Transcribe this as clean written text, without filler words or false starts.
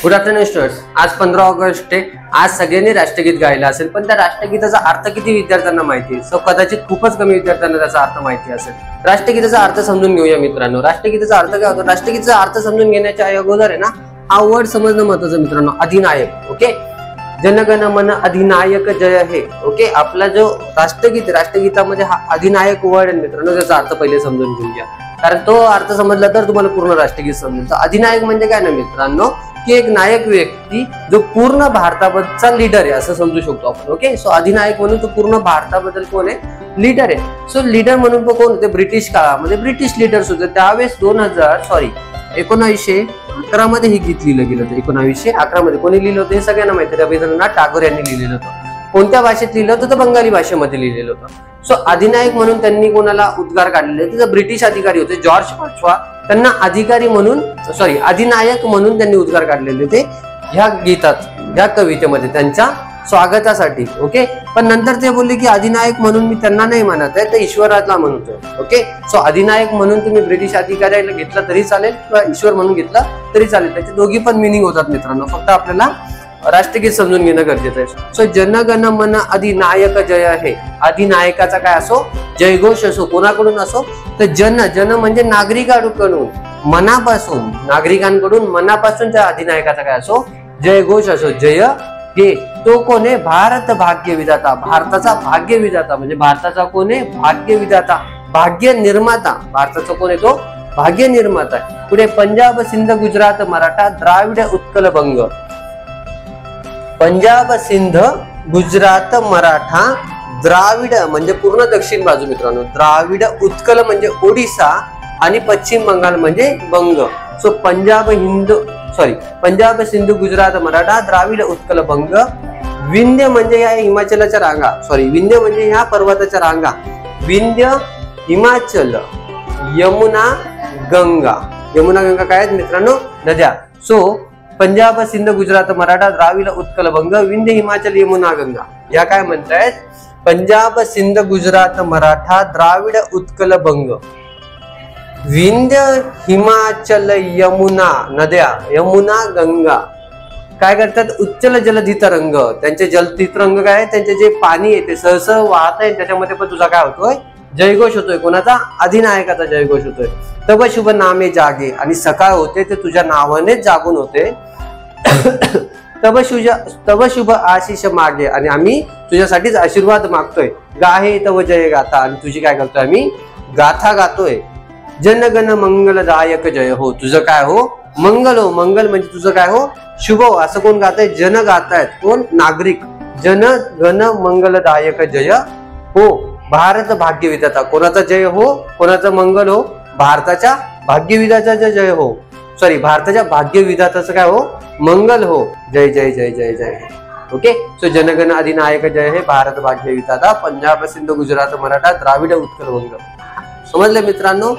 Good afternoon students. आज 15 August आहे। आज सगळ्यांनी राष्ट्रगीत गायला असेल, पण त्या राष्ट्रगीताचा अर्थ किती विद्यार्थ्यांना माहिती आहे? सो कदाचित खूपच कमी विद्यार्थ्यांना त्याचा अर्थ माहिती असेल। राष्ट्रगीताचा अर्थ समजून घेऊया मित्रांनो। राष्ट्रगीताचा अर्थ काय होतो? राष्ट्रगीताचा अर्थ समजून घेण्याच्या अगोदर आहे ना, हा वर्ड समजणं महत्त्वाचं मित्रांनो। अधिनायक, ओके। जनगण मन अधिनायक जय हे, ओके। आपला जो राष्ट्रगीतामध्ये हा अधिनायक वर्ड आहे मित्रांनो, त्याचा अर्थ पहिले समजून घेऊया, कारण तो अर्थ समजला तर तुम्हाला पूर्ण राष्ट्रगीत समजेल। तर अधिनायक म्हणजे काय ना मित्रांनो, की एक नायक व्यक्ती जो पूर्ण भारताबद्दलचा लीडर आहे असं समजू शकतो आपण, ओके। सो अधिनायक म्हणून तो पूर्ण भारताबद्दल कोण आहे? लीडर आहे। सो लीडर म्हणून कोण होते? ब्रिटिश काळामध्ये ब्रिटिश लीडर्स होते त्यावेळेस। 1911 मध्ये हे गीत लिहिलं गेलं होतं। 1911 मध्ये कोणी लिहिलं होतं हे सगळ्यांना माहिती आहे, रवींद्रनाथ टागोर यांनी लिहिलेलं होतं। कोणत्या भाषेत लिहिलं होतं? तर बंगाली भाषेमध्ये लिहिलेलं होतं। सो अधिनायक म्हणून त्यांनी कोणाला उद्गार काढलेले? तिथे ब्रिटिश अधिकारी होते जॉर्ज पाचवा, त्यांना अधिनायक म्हणून त्यांनी उद्गार काढलेले होते ह्या गीतात, ह्या कवितेमध्ये त्यांच्या स्वागतासाठी, ओके। पण नंतर ते बोलले की अधिनायक म्हणून मी त्यांना नाही म्हणत आहे, तर ईश्वराला म्हणतोय, ओके। सो अधिनायक म्हणून तुम्ही ब्रिटिश अधिकाऱ्याला घेतला तरी चालेल किंवा ईश्वर म्हणून घेतला तरी चालेल, त्याचे दोघी पण मिनिंग होतात मित्रांनो। फक्त आपल्याला राष्ट्रगीत समजून घेणं गरजेचं आहे। सो जनगण मन अधिनायक जय हे, अधिनायकाचा काय असो? जयघोष असो, कोणाकडून असो? तर जन म्हणजे नागरिकांकडून, मनापासून, नागरिकांकडून मनापासून त्या अधिनायकाचा काय असो? जयघोष असो। जय हे तो कोण आहे? भारत भाग्य विधाता, भारताचा भाग्य विधाता म्हणजे भारताचा कोण आहे? भाग्य विधाता, भाग्य निर्माता। भारताचा कोण आहे? तो भाग्य निर्माता आहे। पुढे पंजाब सिंध गुजरात मराठा द्राविड उत्कल बंग, पंजाब सिंध गुजरात मराठा द्राविड म्हणजे पूर्ण दक्षिण बाजू मित्रांनो, द्राविड उत्कल म्हणजे ओडिसा आणि पश्चिम बंगाल म्हणजे बंग। सो पंजाब सिंध गुजरात मराठा द्राविड उत्कल बंग। विंध्य म्हणजे या हिमाचलच्या रांगा, विंध्य म्हणजे ह्या पर्वताच्या रांगा, विंध्य, हिमाचल, यमुना, गंगा। यमुना गंगा काय आहेत मित्रांनो? नद्या। सो पंजाब सिंध गुजरात मराठा द्राविड उत्कल बंग, विंध्य, हिमाचल, यमुना, गंगा, या काय म्हणतायत? पंजाब सिंध गुजरात मराठा द्राविड उत्कल बंग, विंध्य, हिमाचल, यमुना नद्या, यमुना, गंगा काय करतात? उच्चल जलधी तरंग, त्यांचे जलधी तरंग काय? त्यांचे जे पाणी आहे ते सहसह वाहत आहे, त्याच्यामध्ये पण तुझा काय होतोय? जयघोष होतोय। कोणाचा? अधिनायकाचा जयघोष होतोय। तब शुभ नामे जागे, आणि सकाळ होते ते तुझ्या नावाने जागून होते। तब शुभ आशिष मागे, आणि आम्ही तुझ्यासाठीच आशीर्वाद मागतोय। गाहे तव जय गाथा, आणि तुझी काय करतोय? आम्ही गाथा गातोय। जनगण मंगलदायक जय हो, तुझं काय हो? मंगल हो। मंगल म्हणजे तुझं काय हो? शुभ हो। असं कोण गाताय? जन गातायत, कोण? नागरिक। जन गण मंगलदायक जय हो, भारत भाग्य विधाता। कोणाचा जय हो? कोणाचं मंगल हो? भारताच्या भाग्य विधात्याचा जय हो, भारताच्या भाग्य विधात्याचं काय हो? मंगल हो। जय जय जय जय जय, ओके। सो जनगण अधिनायक जय हे, भारत भाग्य विधाता, पंजाब सिंध गुजरात मराठा द्राविड उत्कल बंग। समजले मित्रांनो?